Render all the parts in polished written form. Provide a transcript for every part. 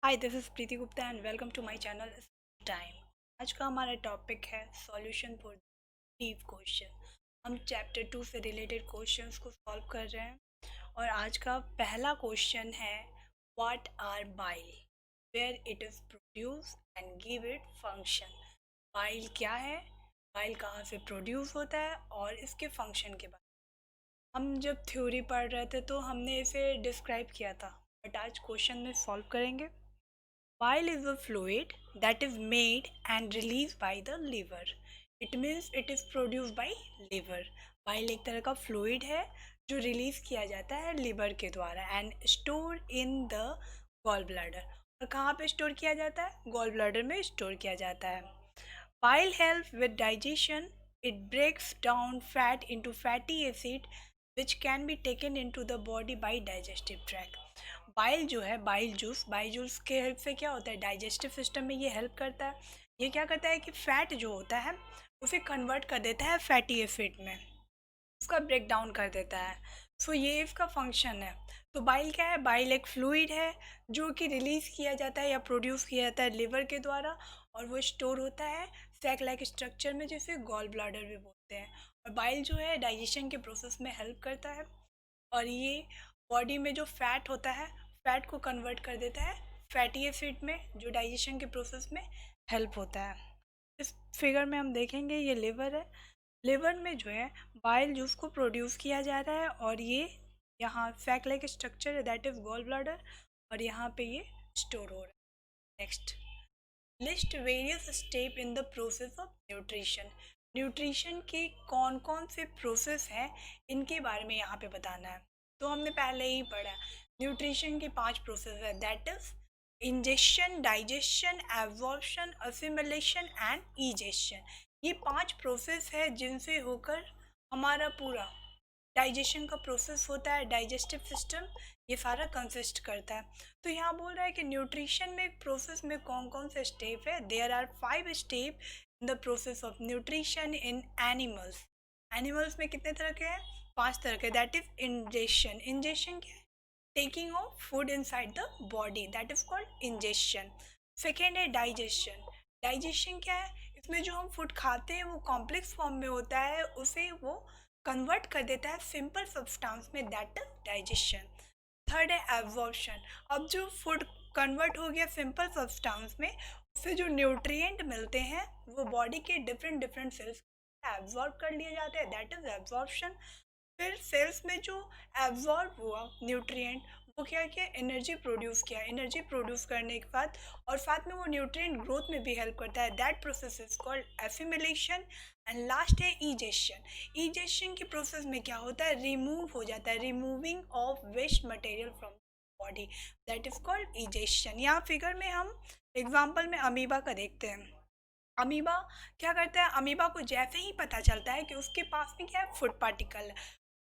Hi this is Preeti Gupta and welcome to my channel time. आज का हमारा टॉपिक है सॉल्यूशन फॉर डीप क्वेश्चन। हम चैप्टर 2 से रिलेटेड क्वेश्चंस को सॉल्व कर रहे हैं और आज का पहला क्वेश्चन है what are bile, where it is produce and give it function. Bile क्या है, बाइल कहाँ से प्रोड्यूस होता है और इसके फंक्शन के बारे में हम जब थ्योरी पढ़ रहे थे तो हमने इसे डिस्क्राइब किया था, बट आज क्वेश्चन में सॉल्व करेंगे। Bile is a fluid that is made and released by the liver. It means it is produced by liver. Bile एक तरह का fluid है जो रिलीज किया जाता है लिवर के द्वारा and store in the gall bladder. और कहाँ पे स्टोर किया जाता है? गॉल ब्लैडर में स्टोर किया जाता है। Bile helps with digestion. It breaks down fat into fatty acid which can be taken into the body by digestive tract. Bile जो है, बाइल जूस के हेल्प से क्या होता है, डाइजेस्टिव सिस्टम में ये हेल्प करता है। ये क्या करता है कि फैट जो होता है उसे कन्वर्ट कर देता है फैटी एसिड में, उसका ब्रेक डाउन कर देता है। सो ये इसका फंक्शन है। तो बाइल क्या है? बाइल एक फ्लूइड है जो कि रिलीज़ किया जाता है या प्रोड्यूस किया जाता है लिवर के द्वारा और वो स्टोर होता है सैक लाइक स्ट्रक्चर में, जिसे गॉल ब्लैडर भी बोलते हैं। और बाइल जो है डाइजेशन के प्रोसेस में हेल्प करता है और ये बॉडी में जो फैट होता है, फैट को कन्वर्ट कर देता है फैटी एसिड में, जो डाइजेशन के प्रोसेस में हेल्प होता है। इस फिगर में हम देखेंगे ये लिवर है। लिवर में जो है बाइल जूस को प्रोड्यूस किया जा रहा है और ये यहाँ सैक लाइक स्ट्रक्चर है दैट इज गॉल ब्लैडर और यहाँ पे ये स्टोर हो रहा है। Next, list various step in the process of nutrition. Nutrition के कौन कौन से प्रोसेस हैं इनके बारे में यहाँ पे बताना है। तो हमने पहले ही पढ़ा, न्यूट्रिशन के 5 प्रोसेस है that is ingestion, digestion, absorption, assimilation and egestion. ये 5 प्रोसेस है जिनसे होकर हमारा पूरा डाइजेशन का प्रोसेस होता है, डाइजेस्टिव सिस्टम ये सारा कंसिस्ट करता है। तो यहाँ बोल रहा है कि न्यूट्रिशन में प्रोसेस में कौन कौन से स्टेप है। There are 5 step in the process of nutrition in animals. Animals में कितने तरह के हैं? 5 तरह के। That is injection. इंजेक्शन क्या है? Taking of food inside the body, that is called injection. Second है डाइजेशन। डाइजेशन क्या है? इसमें जो हम फूड खाते हैं वो कॉम्प्लेक्स फॉर्म में होता है, उसे वो कन्वर्ट कर देता है सिंपल सब्सटेंस में, दैट इज डाइजेशन। थर्ड है एब्जॉर्प्शन। अब जो फूड कन्वर्ट हो गया सिंपल सब्सटेंस में, उससे जो न्यूट्रिएंट मिलते हैं वो बॉडी के डिफरेंट डिफरेंट सेल्स एब्जॉर्ब कर लिए जाते हैं, दैट इज एब्जॉर्प्शन। फिर सेल्स में जो एब्जॉर्ब हुआ न्यूट्रिएंट, वो क्या किया? एनर्जी प्रोड्यूस किया। एनर्जी प्रोड्यूस करने के बाद और साथ में वो न्यूट्रिएंट ग्रोथ में भी हेल्प करता है, that process is called assimilation. And last है इजेशन। इजेशन के प्रोसेस में क्या होता है? रिमूव हो जाता है, removing of waste material from body, that is called egestion. यहाँ फिगर में हम एग्जाम्पल में अमीबा का देखते हैं। अमीबा क्या करता है? अमीबा को जैसे ही पता चलता है कि उसके पास में क्या है, फूड पार्टिकल है,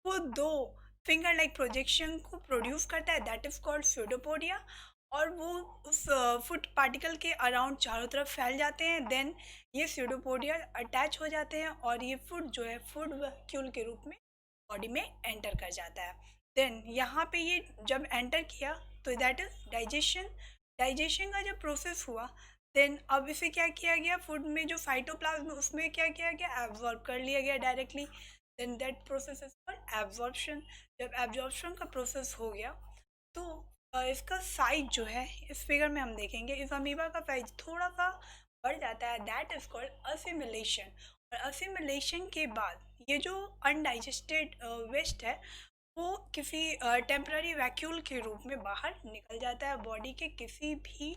वो 2 फिंगर लाइक प्रोजेक्शन को प्रोड्यूस करता है, दैट इज कॉल्ड स्यूडोपोडिया। और वो उस फूड पार्टिकल के अराउंड चारों तरफ फैल जाते हैं। देन ये स्यूडोपोडिया अटैच हो जाते हैं और ये फूड जो है फूड वैक्यूल के रूप में बॉडी में एंटर कर जाता है। देन यहाँ पे ये जब एंटर किया तो दैट इज डाइजेशन। डाइजेशन का जब प्रोसेस हुआ, देन अब इसे क्या किया गया, फूड में जो साइटोप्लाज्म उसमें क्या किया गया, एब्जॉर्ब कर लिया गया directly. Then that process is called absorption. जब एब्जॉर्प्शन का प्रोसेस हो गया तो इसका साइज जो है इस फिगर में हम देखेंगे, इस अमीबा का साइज थोड़ा सा बढ़ जाता है, दैट इज कॉल्ड असिमिलेशन। और असिमिलेशन के बाद ये जो अनडाइजेस्टेड वेस्ट है वो किसी टेम्पररी वैक्यूल के रूप में बाहर निकल जाता है, बॉडी के किसी भी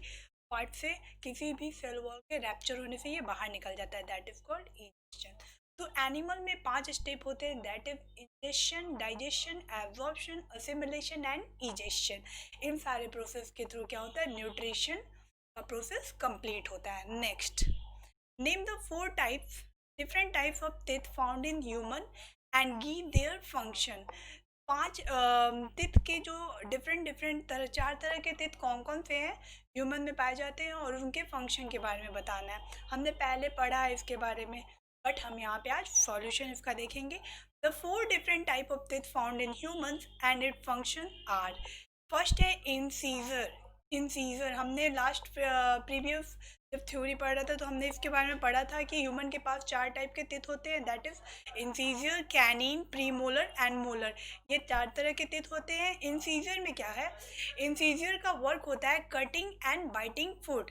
पार्ट से, किसी भी सेल वॉल के रैप्चर होने से ये बाहर निकल जाता है, दैट इज कॉल्ड इजेशन। तो एनिमल में 5 स्टेप होते हैं, that is ingestion, digestion, absorption, assimilation and egestion. इन सारे प्रोसेस के थ्रू क्या होता है, न्यूट्रिशन का प्रोसेस कंप्लीट होता है। Next, name the 4 types different types of teeth found in human and give their function. 5 तित के जो डिफरेंट डिफरेंट तरह 4 तरह के तित कौन कौन से हैं ह्यूमन में पाए जाते हैं और उनके फंक्शन के बारे में बताना है। हमने पहले पढ़ा है इसके बारे में, बट हम यहाँ पे आज सॉल्यूशन इसका देखेंगे। The 4 different type of teeth found in humans and it function are. First है इंसीजर। इंसीजर हमने लास्ट प्रीवियस जब थ्योरी पढ़ रहा था तो हमने इसके बारे में पढ़ा था कि ह्यूमन के पास 4 टाइप के teeth होते हैं, that is incisor, canine, premolar and molar. ये 4 तरह के teeth होते हैं। इंसीजर में क्या है, इंसीजर का वर्क होता है cutting and biting food.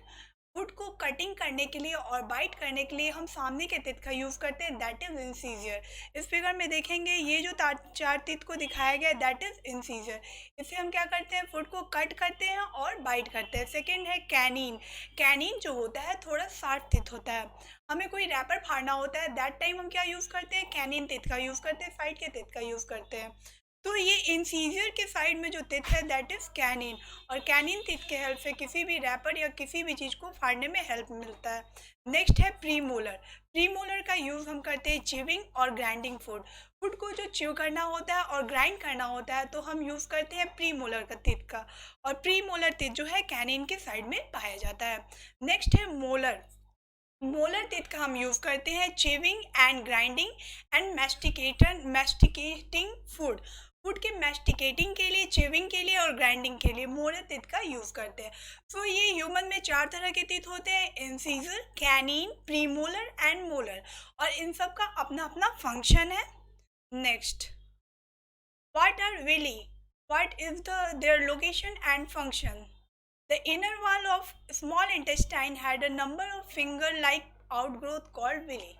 Food को कटिंग करने के लिए और बाइट करने के लिए हम सामने के teeth का यूज़ करते हैं, दैट इज इंसीजर। इस फिगर में देखेंगे ये जो 4 teeth को दिखाया गया है दैट इज इंसीजर। इससे हम क्या करते हैं, फूड को कट करते हैं और बाइट करते हैं। सेकेंड है कैनिन। कैनिन जो होता है थोड़ा शार्प टीथ होता है। हमें कोई रैपर फाड़ना होता है दैट टाइम हम क्या यूज़ करते हैं, कैनिन टीथ का यूज़ करते हैं, साइड के टीथ का यूज़ करते हैं। तो ये इंसीजर के साइड में जो टीथ है दैट इज कैनिन, और कैनिन टीथ के हेल्प से किसी भी रैपर या किसी भी चीज़ को फाड़ने में हेल्प मिलता है। नेक्स्ट है प्रीमोलर। प्रीमोलर का यूज़ हम करते हैं च्यूइंग और ग्राइंडिंग फूड। फूड को जो च्यू करना होता है और ग्राइंड करना होता है तो हम यूज़ करते हैं प्रीमोलर का टीथ का, और प्रीमोलर टीथ जो है कैनिन के साइड में पाया जाता है। नेक्स्ट है मोलर। मोलर टीथ का हम यूज़ करते हैं chewing and grinding and masticating food. Food के मैस्टिकेटिंग के लिए, चेविंग के लिए और ग्राइंडिंग के लिए मोलर टीथ का यूज़ करते हैं। तो ये ह्यूमन में 4 तरह के टीथ होते हैं, incisor, canine, premolar and molar, और इन सब का अपना अपना फंक्शन है। Next, what are villi? What is their location and function? The inner wall of small intestine had a number of finger-like outgrowth called villi.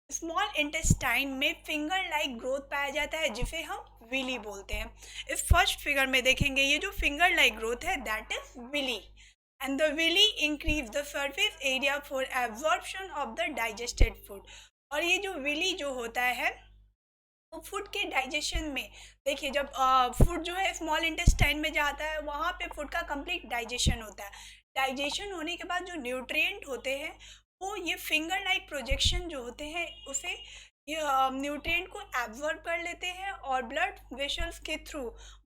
Small intestine में finger like growth पाया जाता है जिसे हम विली बोलते हैं। इस फर्स्ट फिगर में देखेंगे ये जो फिंगर लाइक ग्रोथ है that is villi, and the villi increase the surface area for absorption of the digested food. और ये जो विली जो होता है वो फूड के डाइजेशन में, देखिए जब फूड जो है स्मॉल इंटेस्टाइन में जाता है वहाँ पे फूड का कंप्लीट डाइजेशन होता है। डाइजेशन होने के बाद जो न्यूट्रिएंट होते हैं वो ये फिंगर लाइक प्रोजेक्शन जो होते हैं उसे ये न्यूट्रिएंट को एब्जॉर्ब कर लेते हैं और ब्लड वेसल्स के थ्रू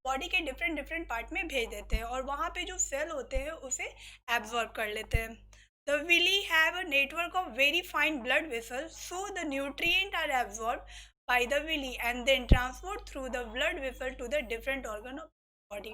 बॉडी के डिफरेंट डिफरेंट पार्ट में भेज देते हैं, और वहाँ पे जो सेल होते हैं उसे एब्जॉर्ब कर लेते हैं। The villi have a network of very fine blood vessels, so the nutrient are absorb by the villi and then transport through the blood vessel to the different organ of body.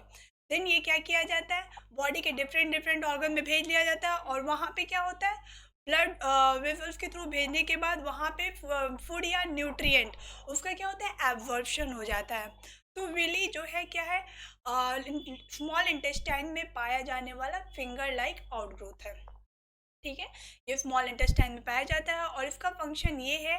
Then ये क्या किया जाता है, body के different different organ में भेज लिया जाता है, और वहाँ पे क्या होता है, ब्लड वेसल्स के थ्रू भेजने के बाद वहाँ पे फूड या न्यूट्रिएंट उसका क्या होता है, एब्जॉर्प्शन हो जाता है। तो विली जो है क्या है, स्मॉल इंटेस्टाइन में पाया जाने वाला फिंगर लाइक आउटग्रोथ है। ठीक है, ये स्मॉल इंटेस्टाइन में पाया जाता है और इसका फंक्शन ये है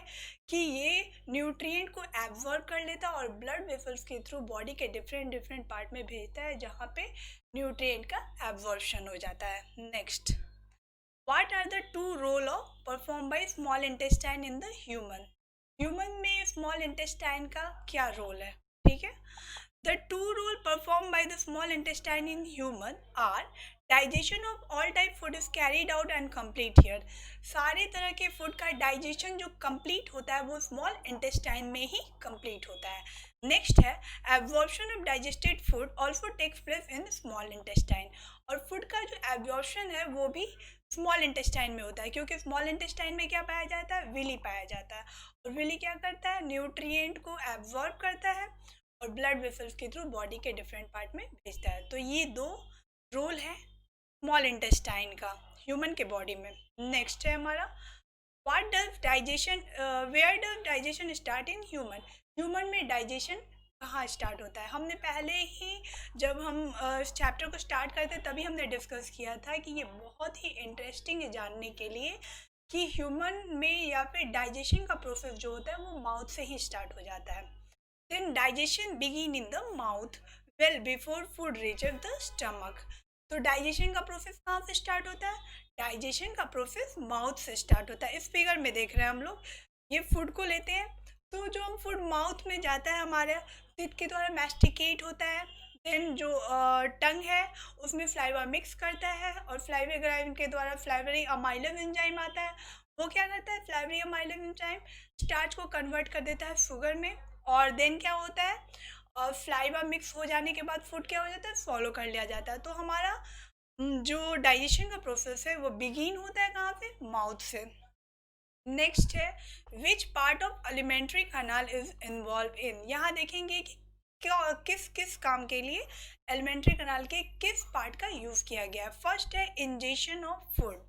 कि ये न्यूट्रिएंट को एब्जॉर्ब कर लेता है और ब्लड वेसल्स के थ्रू बॉडी के डिफरेंट डिफरेंट पार्ट में भेजता है जहाँ पे न्यूट्रिएंट का एब्जॉर्प्शन हो जाता है। Next, what are the two role of perform by small intestine in the human. Human में स्मॉल इंटेस्टाइन का क्या रोल है, ठीक है। The two roles performed by the small intestine in human are digestion of all type food is carried out and complete here. सारे तरह के food का डाइजेशन जो कंप्लीट होता है वो स्मॉल इंटेस्टाइन में ही कंप्लीट होता है। नेक्स्ट है absorption of digested food also takes place in small intestine, और फूड का जो एब्जॉर्प्शन है वो भी स्मॉल इंटेस्टाइन में होता है क्योंकि स्मॉल इंटेस्टाइन में क्या पाया जाता है, विली पाया जाता है, और विली क्या करता है, न्यूट्रिएंट को एब्जॉर्ब करता है और ब्लड वेसल्स के थ्रू बॉडी के डिफरेंट पार्ट में भेजता है। तो ये 2 रोल है स्मॉल इंटेस्टाइन का ह्यूमन के बॉडी में। नेक्स्ट है हमारा what does digestion, where does digestion start in human. Human में डाइजेशन कहाँ स्टार्ट होता है, हमने पहले ही जब हम इस चैप्टर को स्टार्ट करते तभी हमने डिस्कस किया था कि ये बहुत ही इंटरेस्टिंग है जानने के लिए कि ह्यूमन में या फिर डाइजेशन का प्रोसेस जो होता है वो माउथ से ही स्टार्ट हो जाता है। Then digestion begin in the mouth well before food reaches the stomach. तो डाइजेशन का प्रोसेस कहाँ से स्टार्ट होता है, डाइजेशन का प्रोसेस माउथ से स्टार्ट होता है। इस फिगर में देख रहे हैं हम लोग, ये फूड को लेते हैं तो जो हम फूड माउथ में जाता है हमारे टीथ के द्वारा मैस्टिकेट होता है, देन जो टंग है उसमें फ्लाइवा मिक्स करता है और फ्लाइवा ग्राइंड के द्वारा फ्लाइवरी अमाइलम एंजाइम आता है। वो क्या करता है, फ्लाइवरी अमाइलम एंजाइम स्टार्च को कन्वर्ट कर देता है शुगर में, और देन क्या होता है, और फ्लाइवा मिक्स हो जाने के बाद फूड क्या हो जाता है, सॉलो कर लिया जाता है। तो हमारा जो डाइजेशन का प्रोसेस है वो बिगिन होता है कहाँ से, माउथ से। नेक्स्ट है which part of elementary kanal is involve in. यहाँ देखेंगे कि क्या किस किस काम के लिए एलिमेंट्री कनाल के किस पार्ट का यूज़ किया गया है। फर्स्ट है इंजेशन ऑफ फूड।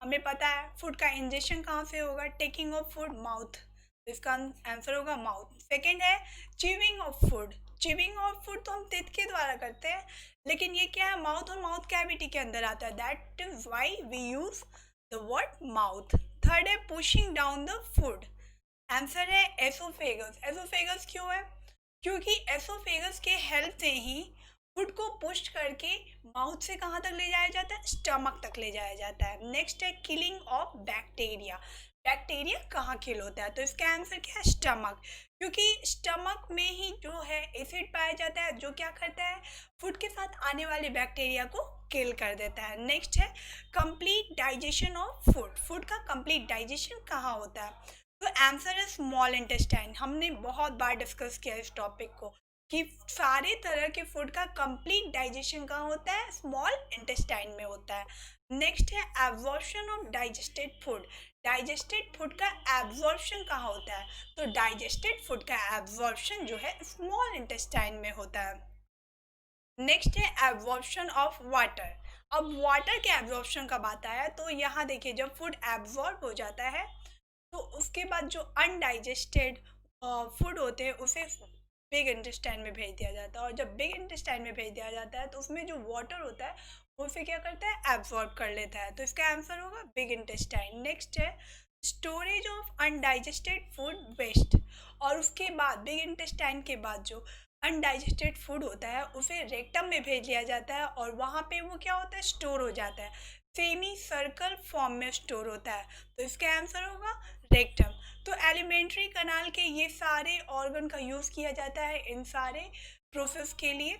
हमें पता है फूड का इंजेक्शन कहाँ से होगा, टेकिंग ऑफ फूड माउथ, तो इसका आंसर होगा माउथ। सेकेंड है chewing of food. Chewing of food तो हम तेत के द्वारा करते हैं, लेकिन ये क्या है, माउथ और माउथ कैविटी के अंदर आता है, that is why we use the word mouth. Third है pushing down the food. Answer है एसोफेगस। एसोफेगस क्यों है, क्योंकि एसोफेगस के हेल्प से ही फूड को पुश करके माउथ से कहाँ तक ले जाया जाता है, स्टमक तक ले जाया जाता है। नेक्स्ट है किलिंग ऑफ बैक्टीरिया। बैक्टीरिया कहाँ किल होता है, तो इसका आंसर क्या है, स्टमक, क्योंकि स्टमक में ही जो है एसिड पाया जाता है जो क्या करता है, फूड के साथ आने वाले बैक्टीरिया को किल कर देता है। नेक्स्ट है complete digestion of food. Food का कंप्लीट डाइजेशन कहाँ होता है, तो आंसर है स्मॉल इंटेस्टाइन। हमने बहुत बार डिस्कस किया इस टॉपिक को कि सारे तरह के फूड का कंप्लीट डाइजेशन कहाँ होता है, स्मॉल इंटेस्टाइन में होता है। नेक्स्ट है absorption of digested food. Digested food का एब्जॉर्प्शन कहाँ होता है, तो डाइजेस्टेड फूड का एब्जॉर्प्शन जो है स्मॉल इंटेस्टाइन में होता है। नेक्स्ट है एब्जॉर्प्शन ऑफ वाटर। अब वाटर के एब्जॉर्प्शन का बात आया तो यहाँ देखिए जब फूड एब्जॉर्ब हो जाता है तो उसके बाद जो अनडाइजेस्टेड फूड होते हैं उसे बिग इंटेस्टाइन में भेज दिया जाता है, और जब बिग इंटेस्टाइन में भेज दिया जाता है तो उसमें जो वाटर होता है वो उसे क्या करता है, एब्जॉर्ब कर लेता है, तो इसका आंसर होगा बिग इंटेस्टाइन। नेक्स्ट है storage of undigested food waste. और उसके बाद बिग इंटेस्टाइन के बाद जो अनडाइजेस्टेड फूड होता है उसे रेक्टम में भेज लिया जाता है और वहाँ पे वो क्या होता है, स्टोर हो जाता है, सेमी सर्कल फॉर्म में स्टोर होता है, तो इसका आंसर होगा रेक्टम। तो एलिमेंट्री कनाल के ये सारे ऑर्गन का यूज़ किया जाता है इन सारे प्रोसेस के लिए।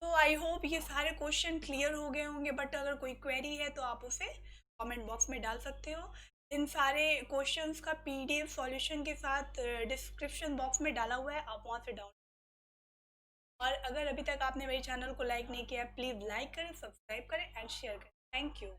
तो आई होप ये सारे क्वेश्चन क्लियर हो गए होंगे, बट अगर कोई क्वेरी है तो आप उसे कमेंट बॉक्स में डाल सकते हो। इन सारे क्वेश्चंस का पीडीएफ सॉल्यूशन के साथ डिस्क्रिप्शन बॉक्स में डाला हुआ है, आप वहाँ से डाउन। और अगर अभी तक आपने मेरे चैनल को लाइक नहीं किया, प्लीज़ लाइक करें, सब्सक्राइब करें एंड शेयर करें। Thank you.